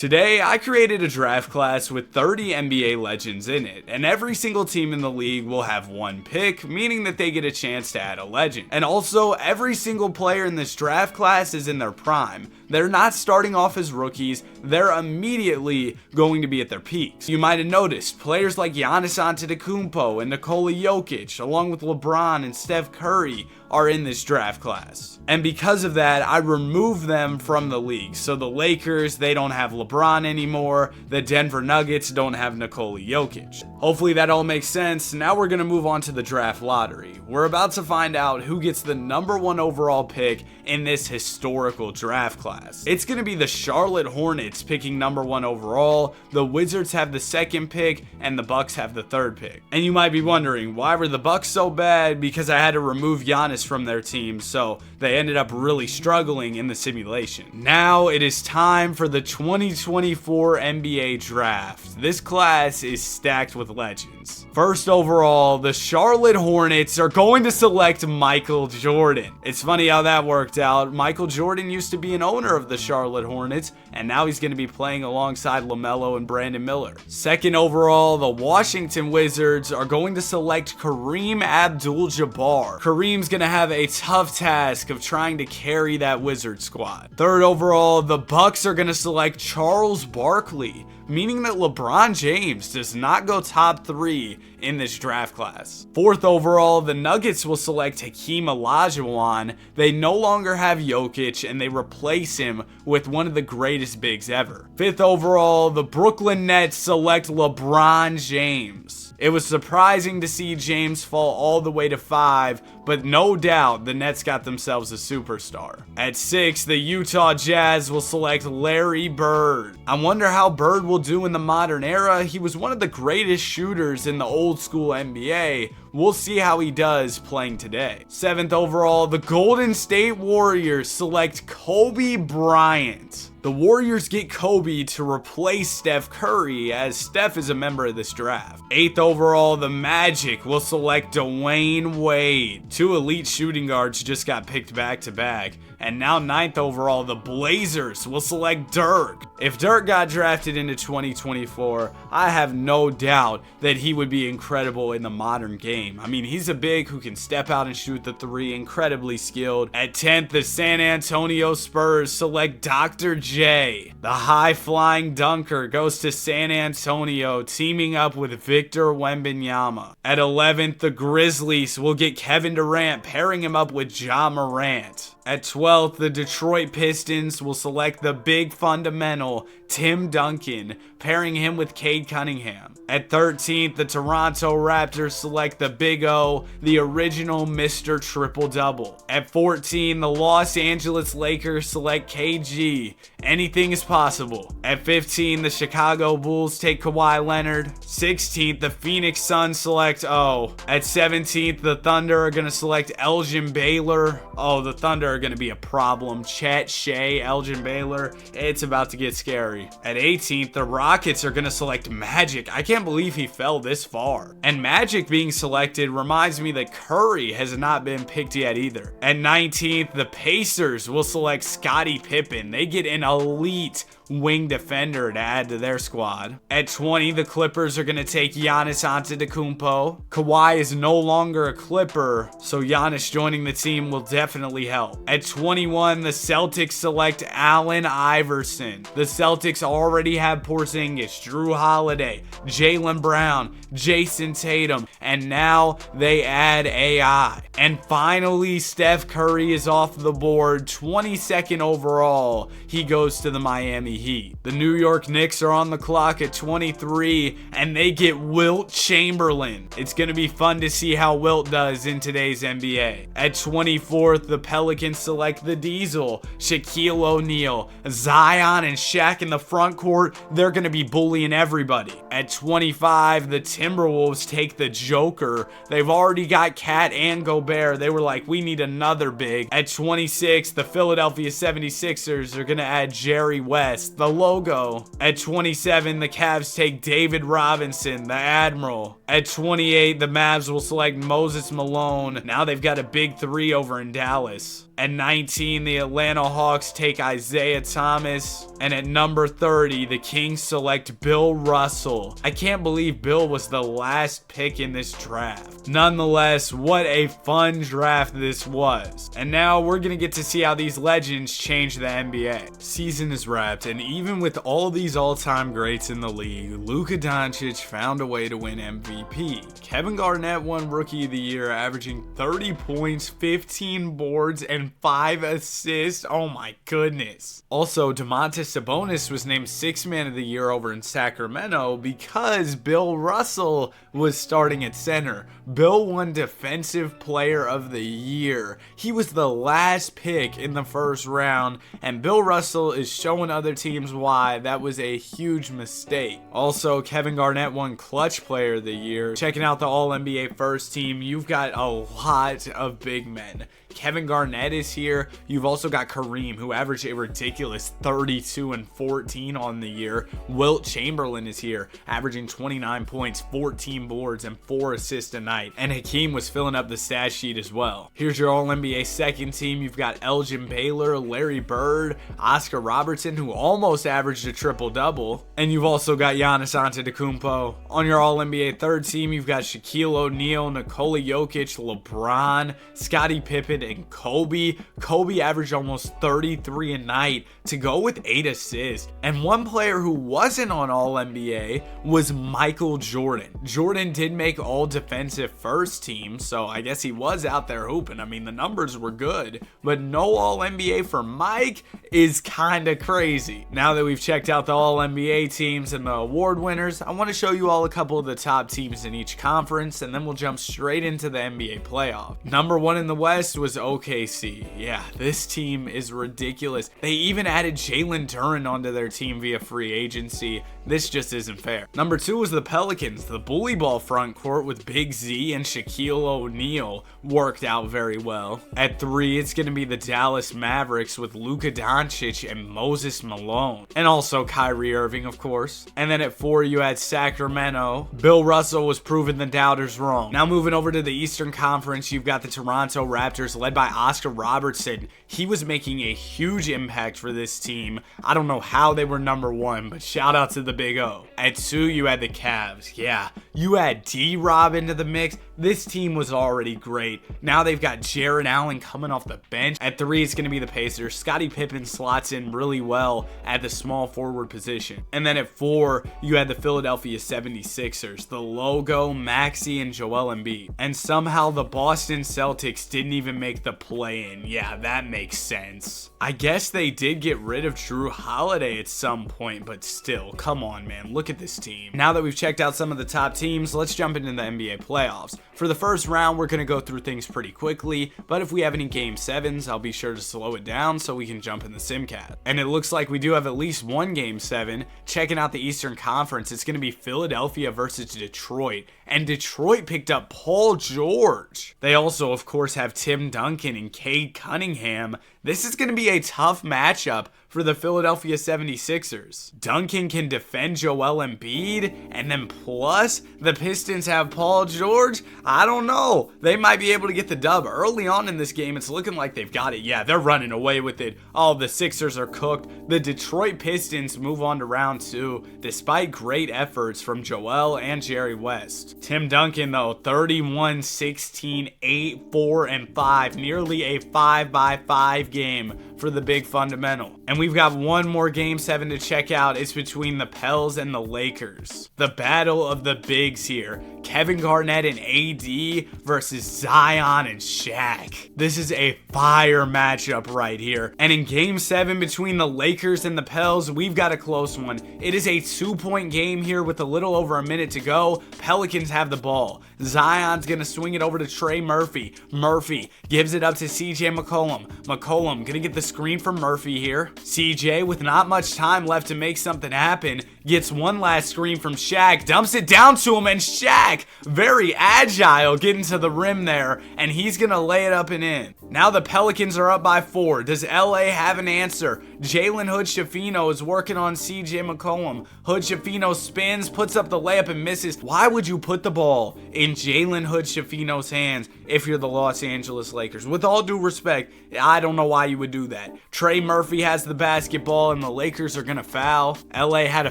Today, I created a draft class with 30 NBA legends in it, and every single team in the league will have one pick, meaning that they get a chance to add a legend. And also, every single player in this draft class is in their prime. They're not starting off as rookies, they're immediately going to be at their peaks. You might have noticed, players like Giannis Antetokounmpo and Nikola Jokic, along with LeBron and Steph Curry, are in this draft class. And because of that, I removed them from the league. So the Lakers, they don't have LeBron anymore. The Denver Nuggets don't have Nikola Jokic. Hopefully that all makes sense. Now we're gonna move on to the draft lottery. We're about to find out who gets the #1 overall pick in this historical draft class. It's gonna be the Charlotte Hornets picking #1 overall. The Wizards have the second pick and the Bucks have the third pick. And you might be wondering, why were the Bucks so bad? Because I had to remove Giannis from their team, so they ended up really struggling in the simulation. Now it is time for the 2024 NBA draft. This class is stacked with legends. First overall, the Charlotte Hornets are going to select Michael Jordan. It's funny how that worked out. Michael Jordan used to be an owner of the Charlotte Hornets, and now he's going to be playing alongside LaMelo and Brandon Miller. Second overall, the Washington Wizards are going to select Kareem Abdul-Jabbar. Kareem's going to have a tough task of trying to carry that Wizard squad. Third overall, the Bucks are going to select Charles Barkley, meaning that LeBron James does not go top 3 in this draft class. Fourth overall, the Nuggets will select Hakeem Olajuwon. They no longer have Jokic, and they replace him with one of the greatest bigs ever. Fifth overall, the Brooklyn Nets select LeBron James. It was surprising to see James fall all the way to 5, but no doubt the Nets got themselves a superstar. At 6, the Utah Jazz will select Larry Bird. I wonder how Bird will do in the modern era. He was one of the greatest shooters in the old school NBA. We'll see how he does playing today. 7th overall, the Golden State Warriors select Kobe Bryant. The Warriors get Kobe to replace Steph Curry, as Steph is a member of this draft. 8th overall, the Magic will select Dwayne Wade. 2 elite shooting guards just got picked back to back. And now 9th overall, the Blazers will select Dirk. If Dirk got drafted into 2024, I have no doubt that he would be incredible in the modern game. I mean, he's a big who can step out and shoot the 3, incredibly skilled. At 10th, the San Antonio Spurs select Dr. J. The high-flying dunker goes to San Antonio, teaming up with Victor Wembanyama. At 11th, the Grizzlies will get Kevin Durant, pairing him up with Ja Morant. At 12th, the Detroit Pistons will select the big fundamental Tim Duncan, pairing him with Cade Cunningham. At 13th, the Toronto Raptors select the Big O, the original Mr. Triple-Double. At 14, the Los Angeles Lakers select KG. Anything is possible. At 15, the Chicago Bulls take Kawhi Leonard. 16th, the Phoenix Suns select O. At 17th, the Thunder are going to select Elgin Baylor. Oh, the Thunder are going to be a problem. Chet Shea, Elgin Baylor. It's about to get scary. At 18th, the Rockets are going to select Magic. I can't believe he fell this far. And Magic being selected reminds me that Curry has not been picked yet either. At 19th, the Pacers will select Scottie Pippen. They get an elite wing defender to add to their squad. At 20, the Clippers are going to take Giannis Antetokounmpo. Kawhi is no longer a Clipper, so Giannis joining the team will definitely help. At 21, the Celtics select Allen Iverson. The Celtics already have Porzingis, Drew Holiday, Jaylen Brown, Jason Tatum, and now they add AI. And finally, Steph Curry is off the board, 22nd overall. He goes to the Miami Heat. The New York Knicks are on the clock at 23, and they get Wilt Chamberlain. It's going to be fun to see how Wilt does in today's NBA. At 24th, the Pelicans select the Diesel, Shaquille O'Neal, Zion, and Shaq in the front court. They're going to be bullying everybody. At 25, the Timberwolves take the Joker. They've already got Cat and Gobert. They were like, we need another big. At 26, the Philadelphia 76ers are going to add Jerry West. the logo. At 27, the Cavs take David Robinson, the Admiral. At 28, the Mavs will select Moses Malone. Now they've got a big three over in Dallas. At 19, the Atlanta Hawks take Isaiah Thomas. And at number 30, the Kings select Bill Russell. I can't believe Bill was the last pick in this draft. Nonetheless, what a fun draft this was. And now we're going to get to see how these legends change the NBA. Season is wrapped, and even with all these all-time greats in the league, Luka Doncic found a way to win MVP. Kevin Garnett won Rookie of the Year, averaging 30 points, 15 boards, and 5 assists. Oh my goodness. Also, Domantas Sabonis was named 6th Man of the Year over in Sacramento because Bill Russell was starting at center. Bill won Defensive Player of the Year. He was the last pick in the first round, and Bill Russell is showing other teams why that was a huge mistake. Also, Kevin Garnett won Clutch Player of the Year. Checking out the All-NBA first team, you've got a lot of big men. Kevin Garnett is here. You've also got Kareem, who averaged a ridiculous 32 and 14 on the year. Wilt Chamberlain is here, averaging 29 points, 14 boards, and 4 assists a night. And Hakeem was filling up the stat sheet as well. Here's your All-NBA second team. You've got Elgin Baylor, Larry Bird, Oscar Robertson, who almost averaged a triple-double. And you've also got Giannis Antetokounmpo. On your All-NBA third team, you've got Shaquille O'Neal, Nikola Jokic, LeBron, Scottie Pippen, and Kobe. Kobe averaged almost 33 a night to go with 8 assists. And one player who wasn't on All-NBA was Michael Jordan. Jordan did make All Defensive first team, so I guess he was out there hooping. I mean, the numbers were good, but no All-NBA for Mike is kind of crazy. Now that we've checked out the All-NBA teams and the award winners, I want to show you all a couple of the top teams in each conference, and then we'll jump straight into the NBA playoff. Number 1 in the West was OKC. Yeah, this team is ridiculous. They even added Jalen Duren onto their team via free agency. This just isn't fair. Number 2 was the Pelicans. The bully ball front court with Big Z and Shaquille O'Neal worked out very well. At 3, it's going to be the Dallas Mavericks with Luka Doncic and Moses Malone. And also Kyrie Irving, of course. And then at 4, you had Sacramento. Bill Russell was proving the doubters wrong. Now moving over to the Eastern Conference, you've got the Toronto Raptors led by Oscar Robertson. He was making a huge impact for this team. I don't know how they were number 1, but shout out to the Big O. At 2, you had the Cavs. Yeah, you had D-Rob into the mix. This team was already great. Now they've got Jarrett Allen coming off the bench. At 3, it's going to be the Pacers. Scottie Pippen slots in really well at the small forward position. And then at 4, you had the Philadelphia 76ers. The logo, Maxey, and Joel Embiid. And somehow the Boston Celtics didn't even make the play-in. Yeah, that makes sense. I guess they did get rid of Drew Holiday at some point, but still, come on, man. Look at this team. Now that we've checked out some of the top teams, let's jump into the NBA playoffs. For the first round, we're going to go through things pretty quickly, but if we have any Game 7s, I'll be sure to slow it down so we can jump in the SimCast. And it looks like we do have at least one Game 7. Checking out the Eastern Conference, it's going to be Philadelphia versus Detroit, and Detroit picked up Paul George. They also, of course, have Tim Duncan and Cade Cunningham. This is going to be a tough matchup for the Philadelphia 76ers. Duncan can defend Joel Embiid, and then plus the Pistons have Paul George. I don't know. They might be able to get the dub. Early on in this game, it's looking like they've got it. Yeah, they're running away with it. Oh, the Sixers are cooked. The Detroit Pistons move on to round 2, despite great efforts from Joel and Jerry West. Tim Duncan, though, 31, 16, 8, 4, and 5. Nearly a 5-by-5 game for the big fundamental. And we've got one more Game 7 to check out. It's between the Pels and the Lakers. The battle of the bigs here. Kevin Garnett and AD versus Zion and Shaq. This is a fire matchup right here. And in Game 7 between the Lakers and the Pels, we've got a close one. It is a 2-point game here with a little over a minute to go. Pelicans have the ball. Zion's gonna swing it over to Trey Murphy. Murphy gives it up to CJ McCollum. McCollum gonna get the screen from Murphy here. CJ, with not much time left to make something happen, gets one last screen from Shaq, dumps it down to him, and Shaq, very agile, getting to the rim there, and he's gonna lay it up and in. Now the Pelicans are up by 4. Does LA have an answer? Jalen Hood-Schifino is working on CJ McCollum. Hood-Schifino spins, puts up the layup and misses. Why would you put the ball in Jalen Hood-Schifino's hands if you're the Los Angeles Lakers? With all due respect, I don't know why you would do that. Trey Murphy has the basketball and the Lakers are gonna foul. LA had a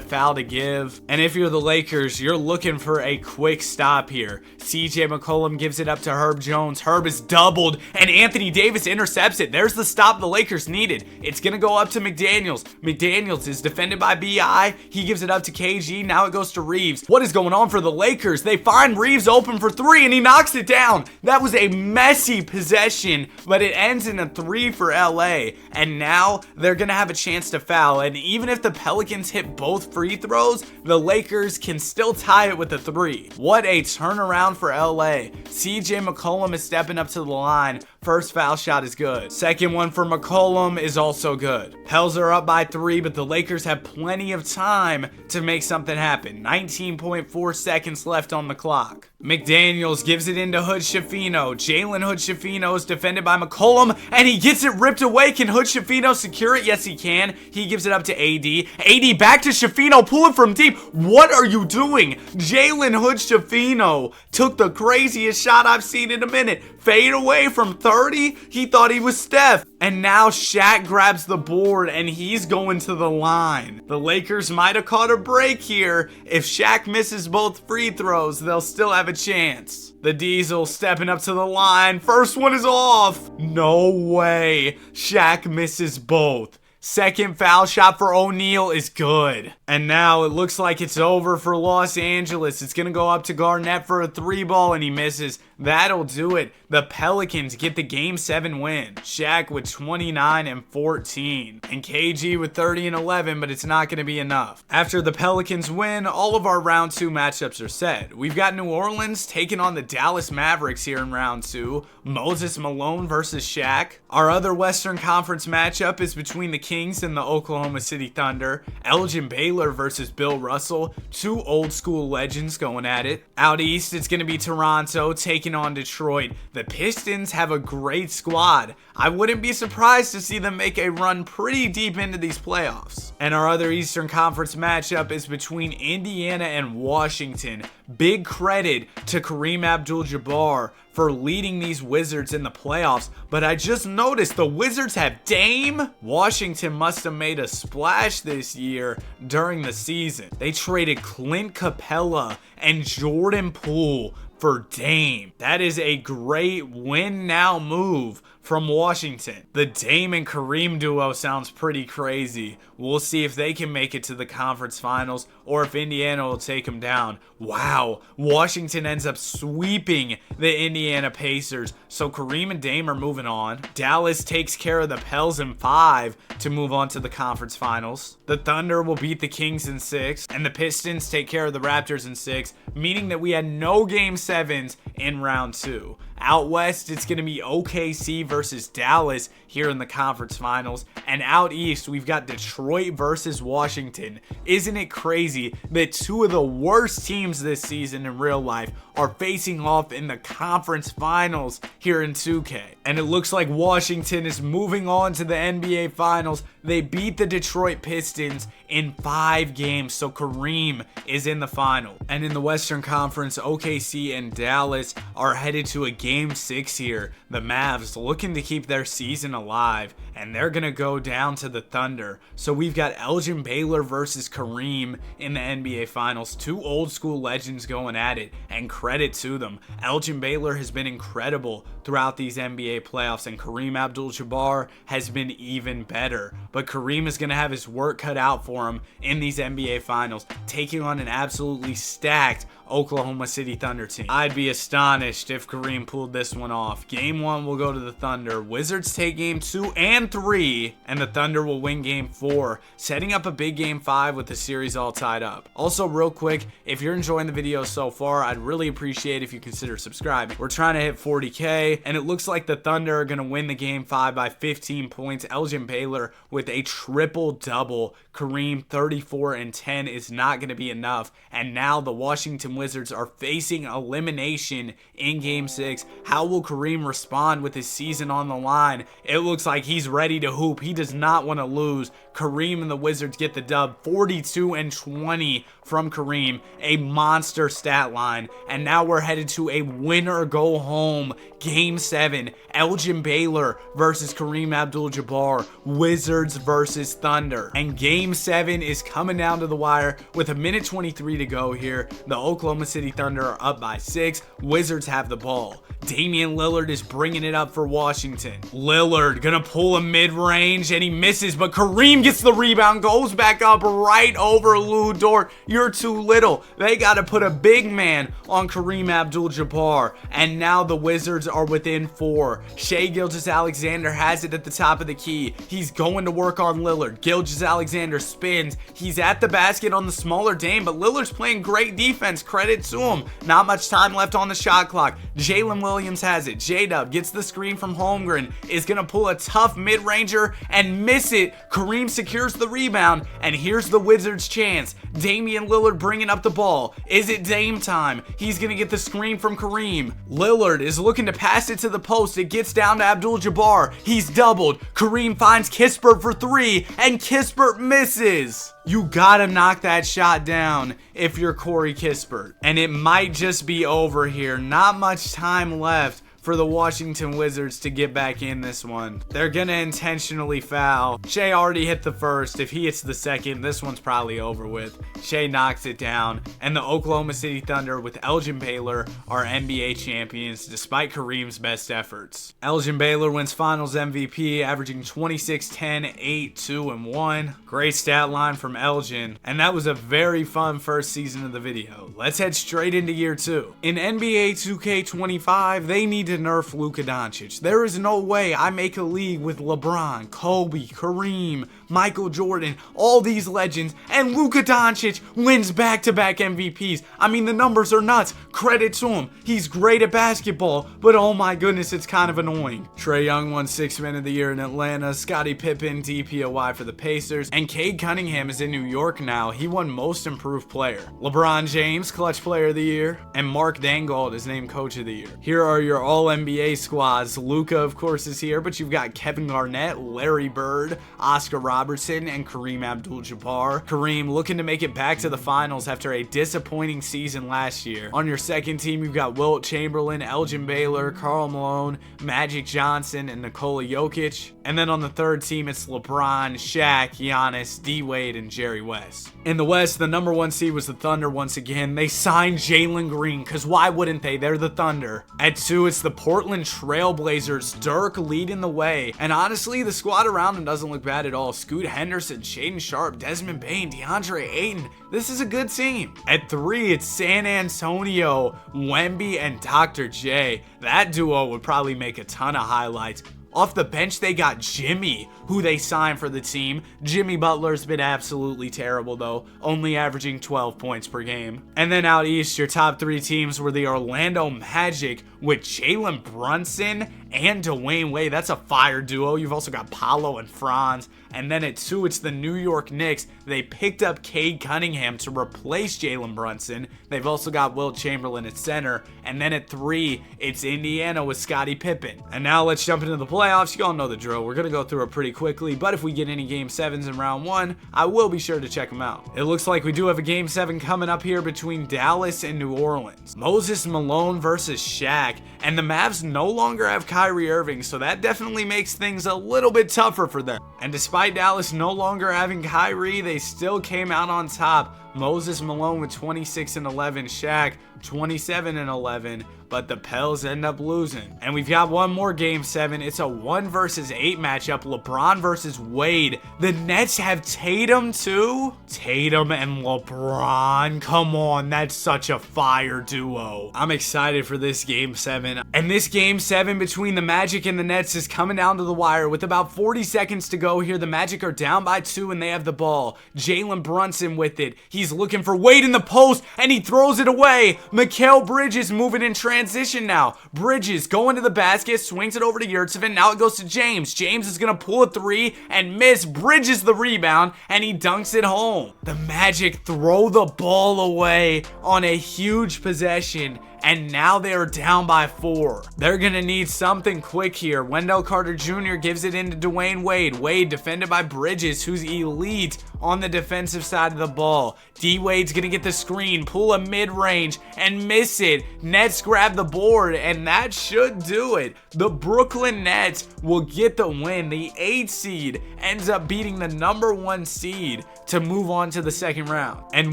foul to give. And if you're the Lakers, you're looking for a quick stop here. CJ McCollum gives it up to Herb Jones. Herb is doubled and Anthony Davis intercepts it. There's the stop the Lakers needed. It's gonna go up to McDaniels. McDaniels is defended by BI. He gives it up to KG. Now it goes to Reeves. What is going on for the Lakers? They find Reeves open for 3 and he knocks it down. That was a messy possession, but it ends in a 3 for LA. And now they're gonna have a chance to foul. And even if the Pelicans hit both free throws, the Lakers can still tie it with a 3. What a turnaround for LA. CJ McCollum is stepping up to the line. First foul shot is good. Second one for McCollum is also good. Pels are up by 3, but the Lakers have plenty of time to make something happen. 19.4 seconds left on the clock. McDaniels gives it into Hood-Schifino. Jalen Hood-Schifino is defended by McCollum, and he gets it ripped away. Can Hood-Schifino secure it? Yes, he can. He gives it up to AD. AD back to Schifino, pulling from deep. What are you doing? Jalen Hood-Schifino took the craziest shot I've seen in a minute. Fade away from 30. He thought he was Steph. And now Shaq grabs the board and he's going to the line. The Lakers might have caught a break here. If Shaq misses both free throws, they'll still have a chance. The Diesel stepping up to the line. First one is off. No way. Shaq misses both. Second foul shot for O'Neal is good. And now it looks like it's over for Los Angeles. It's going to go up to Garnett for a 3-ball and he misses. That'll do it. The Pelicans get the Game 7 win. Shaq with 29 and 14. And KG with 30 and 11, but it's not going to be enough. After the Pelicans win, all of our round 2 matchups are set. We've got New Orleans taking on the Dallas Mavericks here in round 2. Moses Malone versus Shaq. Our other Western Conference matchup is between the Kings and the Oklahoma City Thunder. Elgin Baylor versus Bill Russell. 2 old school legends going at it. Out east, it's going to be Toronto taking on Detroit. The Pistons have a great squad. I wouldn't be surprised to see them make a run pretty deep into these playoffs. And our other Eastern Conference matchup is between Indiana and Washington. Big credit to Kareem Abdul-Jabbar for leading these Wizards in the playoffs, but I just noticed the Wizards have Dame. Washington must have made a splash this year during the season. They traded Clint Capella and Jordan Poole for Dame. That is a great win now move from Washington. The Dame and Kareem duo sounds pretty crazy. We'll see if they can make it to the conference finals or if Indiana will take them down. Wow, Washington ends up sweeping the Indiana Pacers, so Kareem and Dame are moving on. Dallas takes care of the Pels in 5 to move on to the conference finals. The Thunder will beat the Kings in 6, and the Pistons take care of the Raptors in 6, meaning that we had no Game 7s in round 2. Out west, it's going to be OKC versus Dallas here in the conference finals. And out east, we've got Detroit versus Washington. Isn't it crazy that 2 of the worst teams this season in real life are facing off in the conference finals here in 2K? And it looks like Washington is moving on to the NBA Finals. They beat the Detroit Pistons in 5 games, so Kareem is in the final. And in the Western Conference, OKC and Dallas are headed to a Game 6 here. The Mavs looking to keep their season alive, and they're going to go down to the Thunder. So we've got Elgin Baylor versus Kareem in the NBA Finals. 2 old school legends going at it, and credit to them. Elgin Baylor has been incredible throughout these NBA playoffs, and Kareem Abdul-Jabbar has been even better. But Kareem is going to have his work cut out for him in these NBA Finals, taking on an absolutely stacked Oklahoma City Thunder team. I'd be astonished if Kareem pulled this one off. Game 1 will go to the Thunder. Wizards take game 2 and 3, and the Thunder will win game 4, setting up a big game 5 with the series all tied up. Also, real quick, if you're enjoying the video so far, I'd really appreciate if you consider subscribing. We're trying to hit 40K, and it looks like the Thunder are going to win the game 5 by 15 points. Elgin Baylor with a triple-double. Kareem 34 and 10 is not going to be enough, and now the Washington Wizards are facing elimination in game 6. How will Kareem respond with his season on the line? It looks like he's ready to hoop. He does not want to lose. Kareem and the Wizards get the dub. 42 and 20 from Kareem, a monster stat line. And now we're headed to a winner go home game 7. Elgin Baylor versus Kareem Abdul-Jabbar. Wizards versus Thunder. And game 7 is coming down to the wire with a minute 23 to go here. The Oklahoma City Thunder are up by 6. Wizards have the ball. Damian Lillard is bringing it up for Washington. Lillard gonna pull a mid-range and he misses, but Kareem gets the rebound, goes back up right over Lu Dort. You're too little. They gotta put a big man on Kareem Abdul-Jabbar, and now the Wizards are within 4. Shai Gilgeous-Alexander has it at the top of the key. He's going to work on Lillard. Gilgeous-Alexander spins. He's at the basket on the smaller Dame, but Lillard's playing great defense. Credit to him. Not much time left on the shot clock. Jalen Williams has it. J-Dub gets the screen from Holmgren. Is going to pull a tough mid-ranger and miss it. Kareem secures the rebound, and here's the Wizards' chance. Damian Lillard bringing up the ball. Is it Dame time? He's going to get the screen from Kareem. Lillard is looking to pass it to the post. It gets down to Abdul-Jabbar. He's doubled. Kareem finds Kispert for 3, and Kispert misses. You gotta knock that shot down if you're Corey Kispert. And it might just be over here. Not much time left for the Washington Wizards to get back in this one. They're gonna intentionally foul. Shai already hit the first. If he hits the second, this one's probably over with. Shai knocks it down, and the Oklahoma City Thunder with Elgin Baylor are NBA champions despite Kareem's best efforts. Elgin Baylor wins Finals MVP, averaging 26, 10, 8, 2, and 1. Great stat line from Elgin, and that was a very fun first season of the video. Let's head straight into year 2. In NBA 2K25, they need to nerf Luka Doncic. There is no way I make a league with LeBron, Kobe, Kareem, Michael Jordan, all these legends, and Luka Doncic wins back-to-back MVPs. I mean, the numbers are nuts. Credit to him. He's great at basketball, but oh my goodness, it's kind of annoying. Trae Young won 6th Man of the Year in Atlanta, Scottie Pippen DPOY for the Pacers, and Cade Cunningham is in New York now. He won Most Improved Player. LeBron James, Clutch Player of the Year, and Mark Dangold is named Coach of the Year. Here are your All-NBA squads. Luka, of course, is here, but you've got Kevin Garnett, Larry Bird, Oscar Robertson, and Kareem Abdul-Jabbar. Kareem looking to make it back to the finals after a disappointing season last year. On your second team, you've got Wilt Chamberlain, Elgin Baylor, Karl Malone, Magic Johnson, and Nikola Jokic. And then on the third team, it's LeBron, Shaq, Giannis, D-Wade, and Jerry West. In the West, the number 1 seed was the Thunder once again. They signed Jalen Green, because why wouldn't they? They're the Thunder. At 2, it's the Portland Trail Blazers. Dirk leading the way. And honestly, the squad around him doesn't look bad at all. Scoot Henderson, Shaedon Sharpe, Desmond Bane, DeAndre Ayton. This is a good team. At 3, it's San Antonio, Wemby, and Dr. J. That duo would probably make a ton of highlights. Off the bench, they got Jimmy, who they signed for the team. Jimmy Butler's been absolutely terrible, though, only averaging 12 points per game. And then out east, your top 3 teams were the Orlando Magic with Jalen Brunson and Dwayne Wade. That's a fire duo. You've also got Paolo and Franz. And then at 2, it's the New York Knicks. They picked up Cade Cunningham to replace Jalen Brunson. They've also got Wilt Chamberlain at center. And then at 3, it's Indiana with Scottie Pippen. And now let's jump into the playoffs. You all know the drill. We're going to go through it pretty quickly, but if we get any Game 7s in round 1, I will be sure to check them out. It looks like we do have a Game 7 coming up here between Dallas and New Orleans. Moses Malone versus Shaq. And the Mavs no longer have Kyrie Irving, so that definitely makes things a little bit tougher for them. And despite Dallas no longer having Kyrie, they still came out on top. Moses Malone with 26 and 11, Shaq 27 and 11, but the Pels end up losing. And we've got one more game 7. It's a 1 versus 8 matchup. LeBron versus Wade. The Nets have Tatum too? Tatum and LeBron. Come on, that's such a fire duo. I'm excited for this game 7. And this game 7 between the Magic and the Nets is coming down to the wire with about 40 seconds to go here. The Magic are down by 2 and they have the ball. Jalen Brunson with it. He's looking for Wade in the post and he throws it away. Mikal Bridges moving in transition now. Bridges going to the basket, swings it over to Yurtseven. Now it goes to James. James is going to pull a 3 and miss. Bridges the rebound and he dunks it home. The Magic throw the ball away on a huge possession. And now they are down by 4. They're going to need something quick here. Wendell Carter Jr. gives it into Dwayne Wade. Wade defended by Bridges, who's elite on the defensive side of the ball. D-Wade's going to get the screen, pull a mid-range, and miss it. Nets grab the board, and that should do it. The Brooklyn Nets will get the win. The 8 seed ends up beating the number 1 seed to move on to the second round. And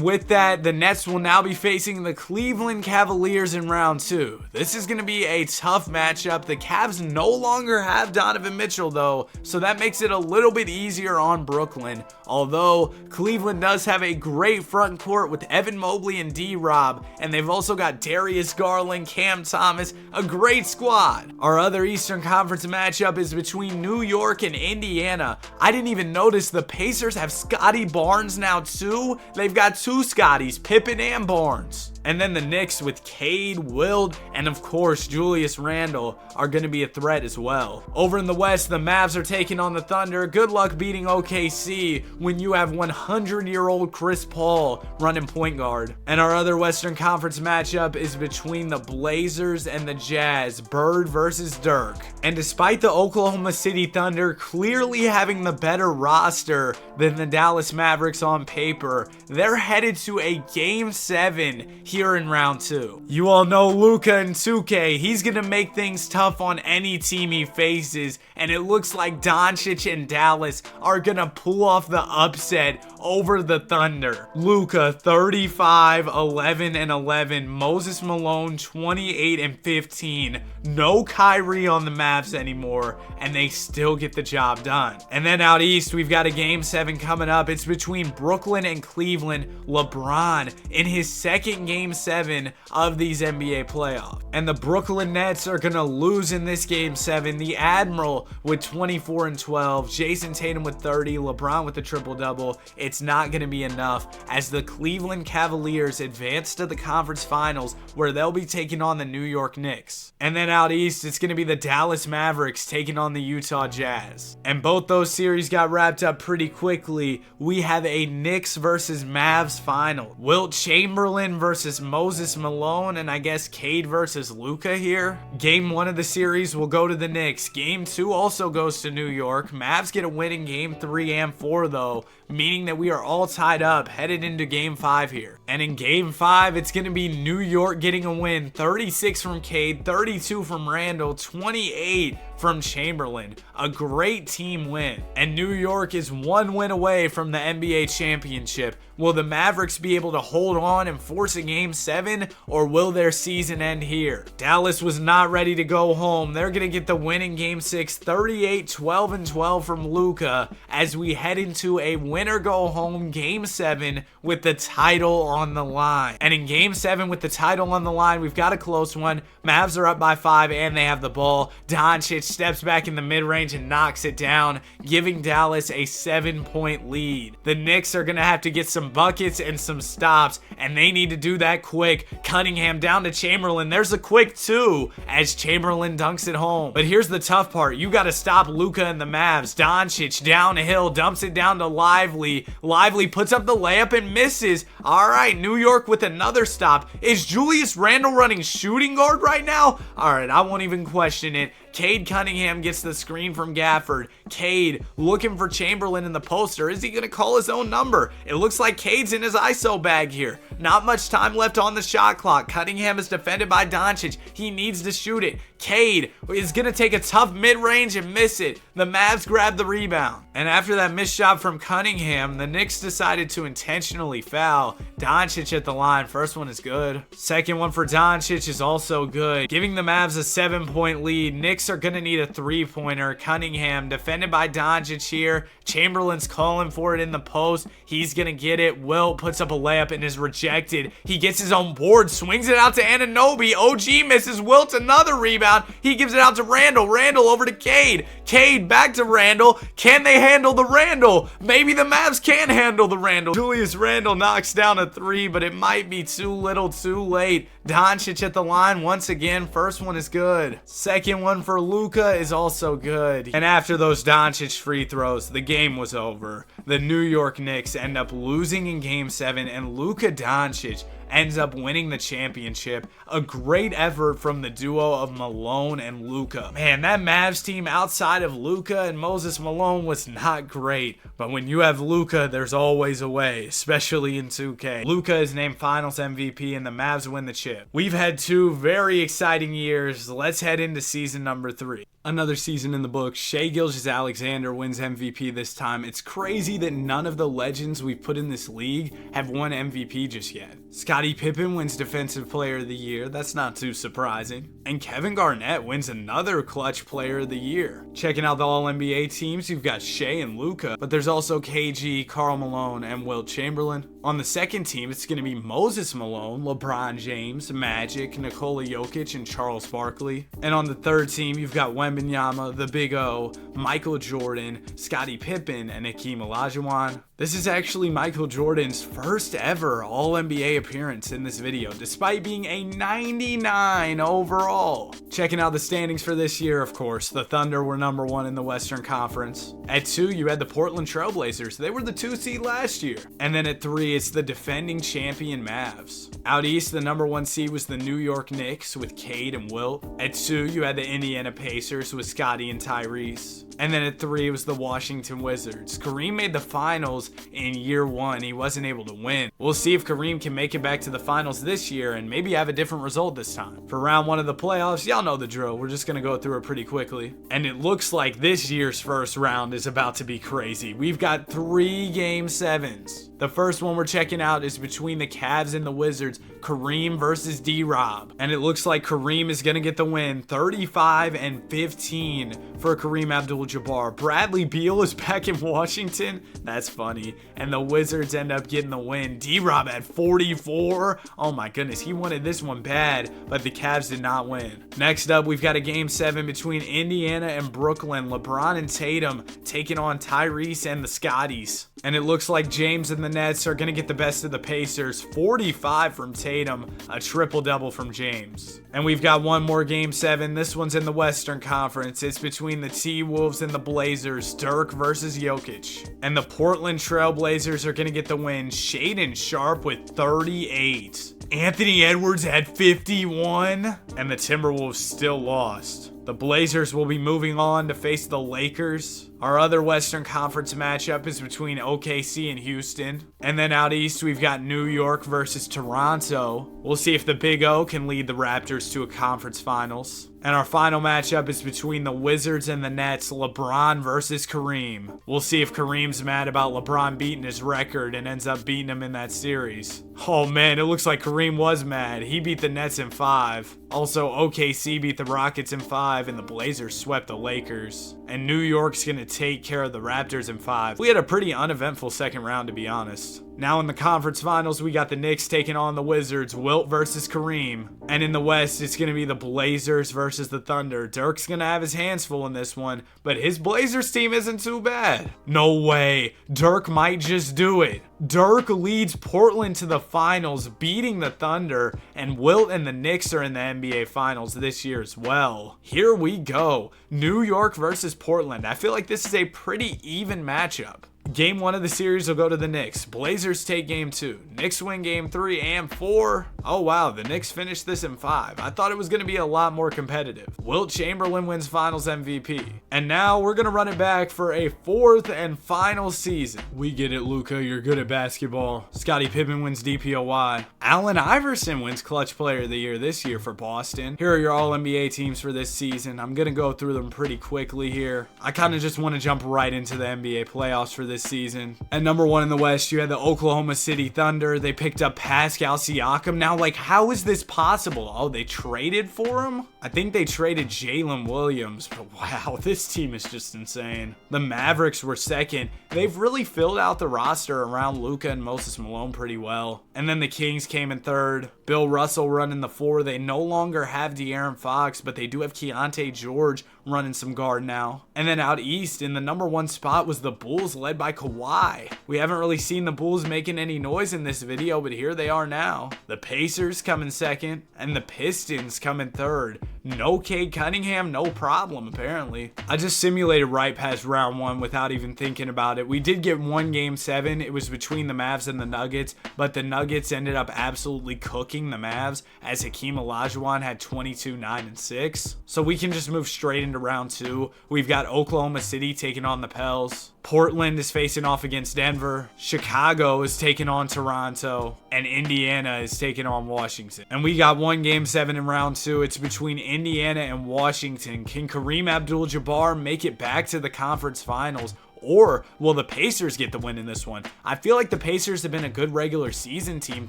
with that, the Nets will now be facing the Cleveland Cavaliers in round 2. This is going to be a tough matchup. The Cavs no longer have Donovan Mitchell though, so that makes it a little bit easier on Brooklyn. Although Cleveland does have a great front court with Evan Mobley and D-Rob, and they've also got Darius Garland, Cam Thomas, a great squad. Our other Eastern Conference matchup is between New York and Indiana. I didn't even notice the Pacers have Scotty Barnes now too. They've got 2 Scotties, Pippen and Barnes. And then the Knicks with Cade, Wilt, and of course Julius Randle are going to be a threat as well. Over in the West, the Mavs are taking on the Thunder. Good luck beating OKC when you have 100-year-old Chris Paul running point guard. And our other Western Conference matchup is between the Blazers and the Jazz, Bird versus Dirk. And despite the Oklahoma City Thunder clearly having the better roster than the Dallas Mavericks on paper, they're headed to a Game 7 here in round 2. You all know Luka and 2K. He's gonna make things tough on any team he faces, and it looks like Doncic and Dallas are gonna pull off the upset over the Thunder. Luka 35, 11 and 11. Moses Malone 28 and 15. No Kyrie on the Mavs anymore, and they still get the job done. And then out east, we've got a Game 7 coming up. It's between Brooklyn and Cleveland. LeBron in his second Game 7 of these NBA playoffs. And the Brooklyn Nets are gonna lose in this Game 7. The Admiral with 24 and 12. Jason Tatum with 30. LeBron with a triple-double. It's not gonna be enough as the Cleveland Cavaliers advance to the conference finals where they'll be taking on the New York Knicks. And then out east, it's gonna be the Dallas Mavericks taking on the Utah Jazz. And both those series got wrapped up pretty quickly. We have a Knicks versus Mavs final. Wilt Chamberlain versus Moses Malone, and I guess Cade versus Luka here. Game 1 of the series will go to the Knicks. Game 2 also goes to New York. Mavs get a win in Game 3 and 4 though, meaning that we are all tied up headed into Game 5 here. And in Game 5, it's going to be New York getting a win. 36 from Cade, 32 from Randle, 28 from Chamberlain. A great team win. And New York is 1 win away from the NBA championship. Will the Mavericks be able to hold on and force a Game 7, or will their season end here? Dallas was not ready to go home. They're going to get the win in Game 6, 38, 12 and 12 from Luka, as we head into a winner-go-home Game 7 with the title on the line. And in Game 7 with the title on the line, we've got a close one. Mavs are up by 5 and they have the ball. Doncic steps back in the mid-range and knocks it down, giving Dallas a 7-point lead. The Knicks are going to have to get some buckets and some stops, and they need to do that quick. Cunningham down to Chamberlain. There's a quick 2 as Chamberlain dunks it home. But here's the tough part. You got to stop Luka and the Mavs. Doncic down the hill, dumps it down to Lively. Lively puts up the layup and misses. All right, New York with another stop. Is Julius Randle running shooting guard right now? All right, I won't even question it. Cade Cunningham gets the screen from Gafford. Cade looking for Chamberlain in the poster. Is he going to call his own number? It looks like Cade's in his ISO bag here. Not much time left on the shot clock. Cunningham is defended by Doncic. He needs to shoot it. Cade is going to take a tough mid-range and miss it. The Mavs grab the rebound. And after that missed shot from Cunningham, the Knicks decided to intentionally foul. Doncic at the line. First one is good. Second one for Doncic is also good, giving the Mavs a 7-point lead. Knicks are going to need a three-pointer. Cunningham defended by Doncic here. Chamberlain's calling for it in the post. He's going to get it. Wilt puts up a layup and is rejected. He gets his own board, swings it out to Anunoby. OG misses. Wilt another rebound. He gives it out to Randall. Randall over to Cade. Cade back to Randall. Can they handle the Randall? Maybe the Mavs can handle the Randall. Julius Randall knocks down a three, but it might be too little too late. Doncic at the line once again. First one is good. Second one for Luka is also good. And after those Doncic free throws, the game was over. The New York Knicks end up losing in Game 7, and Luka Doncic ends up winning the championship. A great effort from the duo of Malone and Luka. Man, that Mavs team outside of Luka and Moses Malone was not great. But when you have Luka, there's always a way, especially in 2K. Luka is named Finals MVP and the Mavs win the chip. We've had 2 very exciting years. Let's head into season number 3. Another season in the books. Shai Gilgeous-Alexander wins MVP this time. It's crazy that none of the legends we've put in this league have won MVP just yet. Scottie Pippen wins Defensive Player of the Year. That's not too surprising. And Kevin Garnett wins another Clutch Player of the Year. Checking out the All-NBA teams, you've got Shai and Luka, but there's also KG, Karl Malone, and Wilt Chamberlain. On the second team, it's going to be Moses Malone, LeBron James, Magic, Nikola Jokic, and Charles Barkley. And on the third team, you've got Wembanyama, the Big O, Michael Jordan, Scottie Pippen, and Hakeem Olajuwon. This is actually Michael Jordan's first ever All-NBA appearance in this video, despite being a 99 overall. Checking out the standings for this year, of course, the Thunder were number 1 in the Western Conference. At 2, you had the Portland Trail Blazers. They were the 2 seed last year. And then at 3, it's the defending champion Mavs. Out east, the number 1 seed was the New York Knicks with Cade and Wilt. At 2, you had the Indiana Pacers with Scottie and Tyrese. And then at 3, it was the Washington Wizards. Kareem made the finals in year 1. He wasn't able to win. We'll see if Kareem can make it back to the finals this year and maybe have a different result this time. For round 1 of the playoffs, y'all know the drill. We're just going to go through it pretty quickly. And it looks like this year's first round is about to be crazy. We've got 3 Game 7s. The first one we're checking out is between the Cavs and the Wizards, Kareem versus D-Rob. And it looks like Kareem is going to get the win, 35-15 for Kareem Abdul-Jabbar. Bradley Beal is back in Washington. That's funny. And the Wizards end up getting the win. D-Rob at 44. Oh my goodness, he wanted this one bad, but the Cavs did not win. Next up, we've got a Game 7 between Indiana and Brooklyn. LeBron and Tatum taking on Tyrese and the Scotties. And it looks like James and the Nets are going to get the best of the Pacers. 45 from Tatum, a triple-double from James. And we've got one more Game 7. This one's in the Western Conference. It's between the T-Wolves and the Blazers. Dirk versus Jokic. And the Portland Trail Blazers are going to get the win. Shaedon Sharpe with 38. Anthony Edwards had 51. And the Timberwolves still lost. The Blazers will be moving on to face the Lakers. Our other Western Conference matchup is between OKC and Houston. And then out east, we've got New York versus Toronto. We'll see if the Big O can lead the Raptors to a conference finals. And our final matchup is between the Wizards and the Nets, LeBron versus Kareem. We'll see if Kareem's mad about LeBron beating his record and ends up beating him in that series. Oh man, it looks like Kareem was mad. He beat the Nets in 5. Also, OKC beat the Rockets in 5, and the Blazers swept the Lakers. And New York's gonna take care of the Raptors in 5. We had a pretty uneventful second round, to be honest. Now in the conference finals, we got the Knicks taking on the Wizards, Wilt versus Kareem. And in the West, it's going to be the Blazers versus the Thunder. Dirk's going to have his hands full in this one, but his Blazers team isn't too bad. No way. Dirk might just do it. Dirk leads Portland to the finals, beating the Thunder, and Wilt and the Knicks are in the NBA Finals this year as well. Here we go. New York versus Portland. I feel like this is a pretty even matchup. Game 1 of the series will go to the Knicks. Blazers take Game 2. Knicks win Game 3 and 4. Oh wow, the Knicks finished this in 5. I thought it was going to be a lot more competitive. Wilt Chamberlain wins Finals MVP. And now we're going to run it back for a 4th and final season. We get it, Luka. You're good at basketball. Scottie Pippen wins DPOY. Allen Iverson wins Clutch Player of the Year this year for Boston. Here are your All-NBA teams for this season. I'm going to go through them pretty quickly here. I kind of just want to jump right into the NBA playoffs for this season. At number 1 in the West, you had the Oklahoma City Thunder. They picked up Pascal Siakam. Now, like, how is this possible? Oh, they traded for him? I think they traded Jalen Williams, but wow, this team is just insane. The Mavericks were 2nd. They've really filled out the roster around Luka and Moses Malone pretty well. And then the Kings came in 3rd. Bill Russell running the 4. They no longer have De'Aaron Fox, but they do have Keontae George running some guard now. And then out east in the number 1 spot was the Bulls led by Kawhi. We haven't really seen the Bulls making any noise in this video, but here they are now. The Pacers come in 2nd and the Pistons come in 3rd. No Cade Cunningham, no problem apparently. I just simulated right past round 1 without even thinking about it. We did get one Game 7. It was between the Mavs and the Nuggets, but the Nuggets ended up absolutely cooking the Mavs as Hakeem Olajuwon had 22, 9, and 6. So we can just move straight into round 2. We've got Oklahoma City taking on the Pels. Portland is facing off against Denver. Chicago is taking on Toronto. And Indiana is taking on Washington. And we got one Game 7 in round 2. It's between Indiana and Washington. Can Kareem Abdul-Jabbar make it back to the conference finals? Or will the Pacers get the win in this one? I feel like the Pacers have been a good regular season team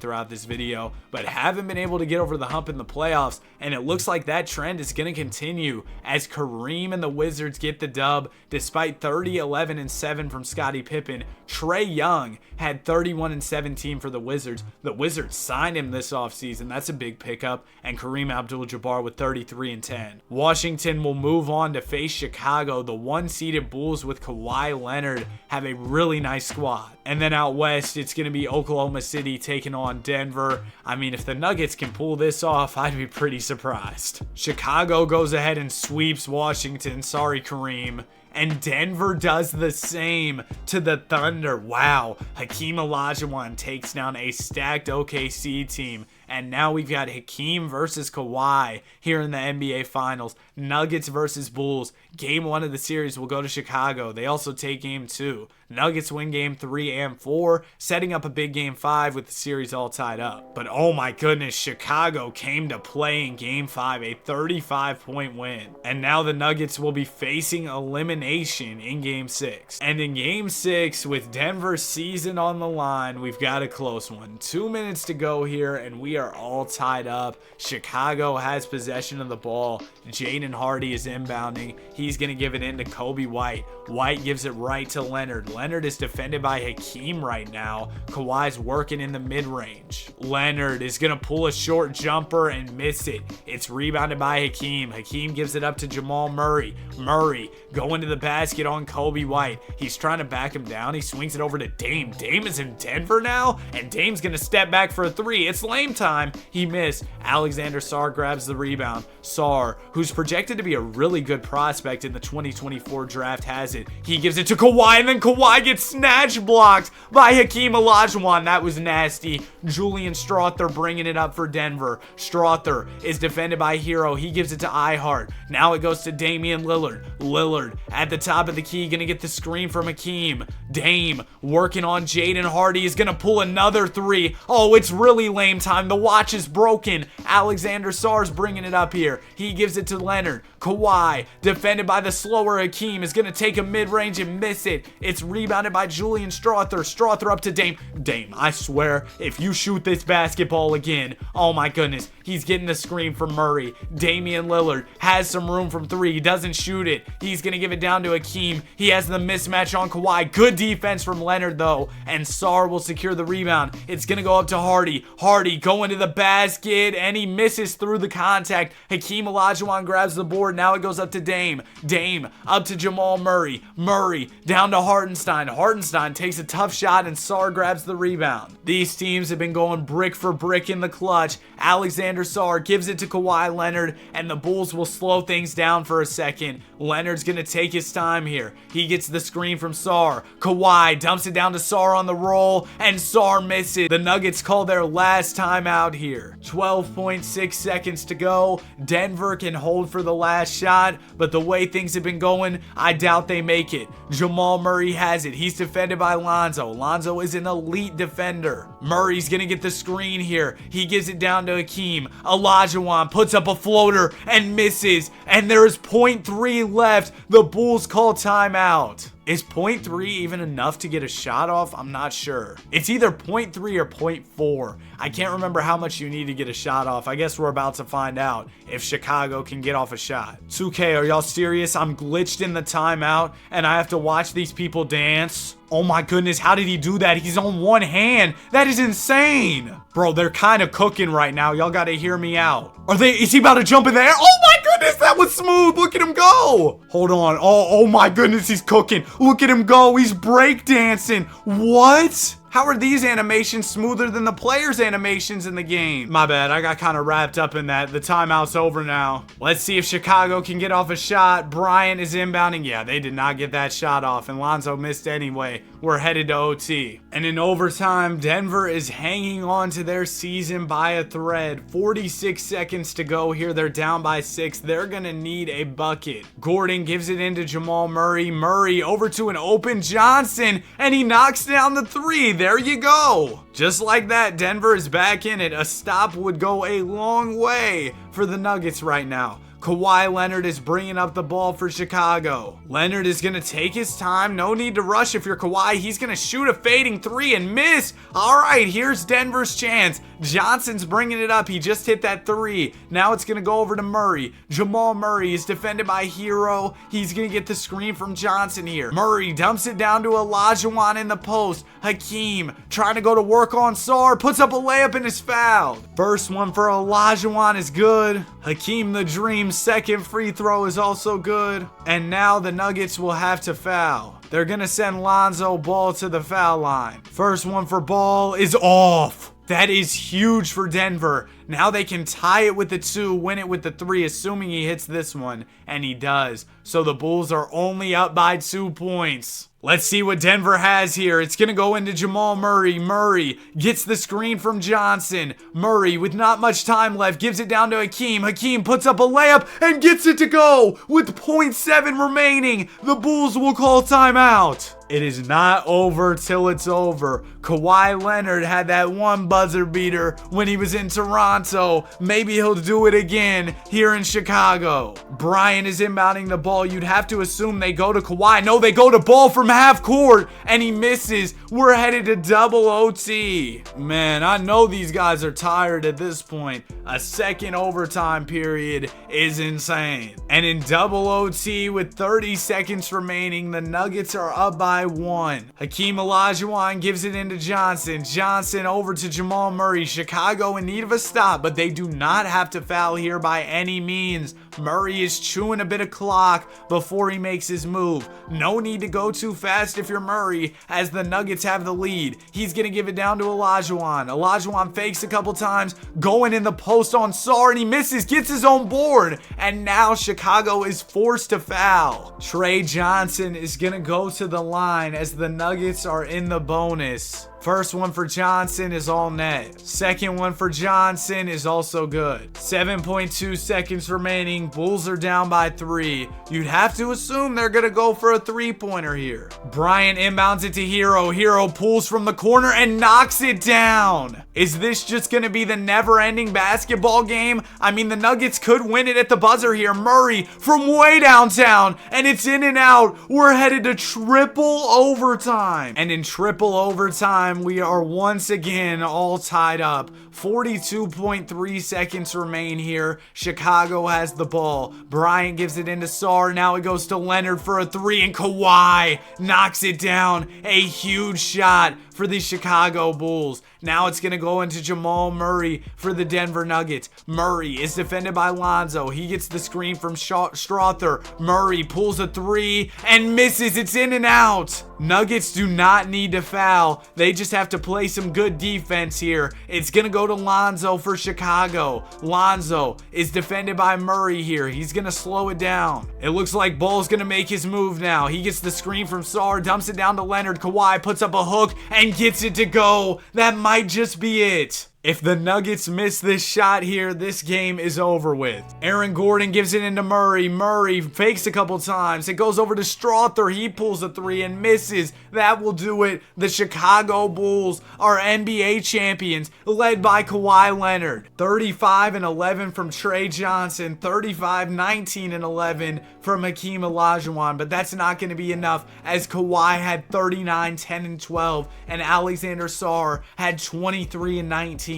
throughout this video, but haven't been able to get over the hump in the playoffs, and it looks like that trend is going to continue as Kareem and the Wizards get the dub despite 30, 11, and 7 from Scottie Pippen. Trae Young had 31 and 17 for the Wizards. The Wizards signed him this offseason. That's a big pickup. And Kareem Abdul-Jabbar with 33 and 10. Washington will move on to face Chicago. The 1-seeded Bulls with Kawhi Leonard have a really nice squad. And then out west, it's going to be Oklahoma City taking on Denver. I mean, if the Nuggets can pull this off, I'd be pretty surprised. Chicago goes ahead and sweeps Washington. Sorry, Kareem. And Denver does the same to the Thunder. Wow. Hakeem Olajuwon takes down a stacked OKC team. And now we've got Hakeem versus Kawhi here in the NBA Finals. Nuggets versus Bulls. Game 1 of the series will go to Chicago. They also take Game 2. Nuggets win Game 3 and 4, setting up a big Game 5 with the series all tied up. But oh my goodness, Chicago came to play in Game 5, a 35-point win. And now the Nuggets will be facing elimination in Game 6. And in Game 6, with Denver's season on the line, we've got a close one. 2 minutes to go here, and we are all tied up. Chicago has possession of the ball. Jaden Hardy is inbounding. He's going to give it in to Kobe White. White gives it right to Leonard. Leonard is defended by Hakeem right now. Kawhi's working in the mid-range. Leonard is going to pull a short jumper and miss it. It's rebounded by Hakeem. Hakeem gives it up to Jamal Murray. Murray going to the basket on Kobe White. He's trying to back him down. He swings it over to Dame. Dame is in Denver now, and Dame's going to step back for a 3. It's lame time. He missed. Alexander Sarr grabs the rebound. Sarr, who's projected to be a really good prospect in the 2024 draft, has it. He gives it to Kawhi, and then Kawhi gets snatch blocked by Hakeem Olajuwon. That was nasty. Julian Strawther bringing it up for Denver. Strawther is defended by Hero. He gives it to Ihart. Now it goes to Damian Lillard. Lillard at the top of the key, gonna get the screen from Hakeem. Dame working on Jaden Hardy, is gonna pull another 3. Oh, it's really lame time. The watch is broken. Alexander Sarr's bringing it up here. He gives it to Leonard. Kawhi, defended by the slower Hakeem, is gonna take a mid-range and miss it. It's rebounded by Julian Strawther. Strawther up to Dame. Dame, I swear, if you shoot this basketball again, oh my goodness, he's getting the screen from Murray. Damian Lillard has some room from 3. He doesn't shoot it. He's gonna give it down to Hakeem. He has the mismatch on Kawhi. Good defense from Leonard though, and Sarr will secure the rebound. It's gonna go up to Hardy. Hardy going going to the basket, and he misses through the contact. Hakeem Olajuwon grabs the board. Now it goes up to Dame. Dame up to Jamal Murray. Murray down to Hartenstein. Hartenstein takes a tough shot, and Sarr grabs the rebound. These teams have been going brick for brick in the clutch. Alexander Sarr gives it to Kawhi Leonard, and the Bulls will slow things down for a second. Leonard's going to take his time here. He gets the screen from Sarr. Kawhi dumps it down to Sarr on the roll, and Sarr misses. The Nuggets call their last timeout here. 12.6 seconds to go. Denver can hold for the last shot, but the way things have been going, I doubt they make it. Jamal Murray has it. He's defended by Lonzo. Lonzo is an elite defender. Murray's going to get the screen here. He gives it down to Hakeem. Olajuwon puts up a floater and misses, and there is 0.3 left. The Bulls call timeout. Is 0.3 even enough to get a shot off? I'm not sure. It's either 0.3 or 0.4. I can't remember how much you need to get a shot off. I guess we're about to find out if Chicago can get off a shot. 2K, are y'all serious? I'm glitched in the timeout and I have to watch these people dance. Oh my goodness, how did he do that? He's on one hand. That is insane. Bro, they're kind of cooking right now. Y'all gotta hear me out. Is he about to jump in the air? Oh my goodness, that was smooth. Look at him go. Hold on. Oh my goodness, he's cooking. Look at him go. He's breakdancing. What? How are these animations smoother than the players' animations in the game? My bad, I got kind of wrapped up in that. The timeout's over now. Let's see if Chicago can get off a shot. Bryant is inbounding. Yeah, they did not get that shot off, and Lonzo missed anyway. We're headed to OT. And in overtime, Denver is hanging on to their season by a thread. 46 seconds to go here. They're down by 6. They're gonna need a bucket. Gordon gives it into Jamal Murray. Murray over to an open Johnson, and he knocks down the 3. There you go. Just like that, Denver is back in it. A stop would go a long way for the Nuggets right now. Kawhi Leonard is bringing up the ball for Chicago. Leonard is going to take his time. No need to rush if you're Kawhi. He's going to shoot a fading 3 and miss. All right, here's Denver's chance. Johnson's bringing it up. He just hit that 3. Now it's going to go over to Murray. Jamal Murray is defended by Hero. He's going to get the screen from Johnson here. Murray dumps it down to Olajuwon in the post. Hakeem trying to go to work on Sarr. Puts up a layup and is fouled. First one for Olajuwon is good. Hakeem the Dream's second free throw is also good. And now the Nuggets will have to foul. They're going to send Lonzo Ball to the foul line. First one for Ball is off. That is huge for Denver. Now they can tie it with the 2, win it with the 3, assuming he hits this one. And he does. So the Bulls are only up by 2 points. Let's see what Denver has here. It's going to go into Jamal Murray. Murray gets the screen from Johnson. Murray, with not much time left, gives it down to Hakeem. Hakeem puts up a layup and gets it to go. With 0.7 remaining, the Bulls will call timeout. It is not over till it's over. Kawhi Leonard had that one buzzer beater when he was in Toronto. Maybe he'll do it again here in Chicago. Bryant is inbounding the ball. You'd have to assume they go to Kawhi. No, they go to Ball from half court, and he misses. We're headed to double OT. Man, I know these guys are tired at this point. A second overtime period is insane. And in double OT with 30 seconds remaining, the Nuggets are up by 1. Hakeem Olajuwon gives it into Johnson. Johnson over to Jamal Murray. Chicago in need of a stop, but they do not have to foul here by any means. Murray is chewing a bit of clock before he makes his move. No need to go too fast if you're Murray, as the Nuggets have the lead. He's going to give it down to Olajuwon. Olajuwon fakes a couple times, going in the post on Sarr, and he misses, gets his own board, and now Chicago is forced to foul. Trey Johnson is going to go to the line as the Nuggets are in the bonus. First one for Johnson is all net. Second one for Johnson is also good. 7.2 seconds remaining. Bulls are down by 3. You'd have to assume they're going to go for a 3-pointer here. Bryant inbounds it to Hero. Hero pulls from the corner and knocks it down. Is this just going to be the never-ending basketball game? I mean, the Nuggets could win it at the buzzer here. Murray from way downtown, and it's in and out. We're headed to triple overtime. And in triple overtime, we are once again all tied up. 42.3 seconds remain here. Chicago has the ball. Bryant gives it into Sarr. Now it goes to Leonard for a 3, and Kawhi knocks it down. A huge shot for the Chicago Bulls. Now it's going to go into Jamal Murray for the Denver Nuggets. Murray is defended by Lonzo. He gets the screen from Strother. Murray pulls a three and misses. It's in and out. Nuggets do not need to foul. They just have to play some good defense here. It's going to go to Lonzo for Chicago. Lonzo is defended by Murray here. He's going to slow it down. It looks like Bull's going to make his move now. He gets the screen from Sarr, dumps it down to Leonard. Kawhi puts up a hook and gets it to go. That might just be it. If the Nuggets miss this shot here, this game is over with. Aaron Gordon gives it into Murray. Murray fakes a couple times. It goes over to Strother. He pulls a three and misses. That will do it. The Chicago Bulls are NBA champions, led by Kawhi Leonard. 35 and 11 from Trey Johnson. 35, 19 and 11 from Hakeem Olajuwon. But that's not going to be enough, as Kawhi had 39, 10 and 12, and Alexander Sarr had 23 and 19.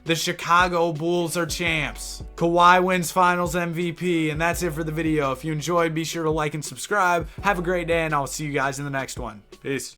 The Chicago Bulls are champs. Kawhi wins Finals MVP, and that's it for the video. If you enjoyed, be sure to like and subscribe. Have a great day, and I'll see you guys in the next one. Peace.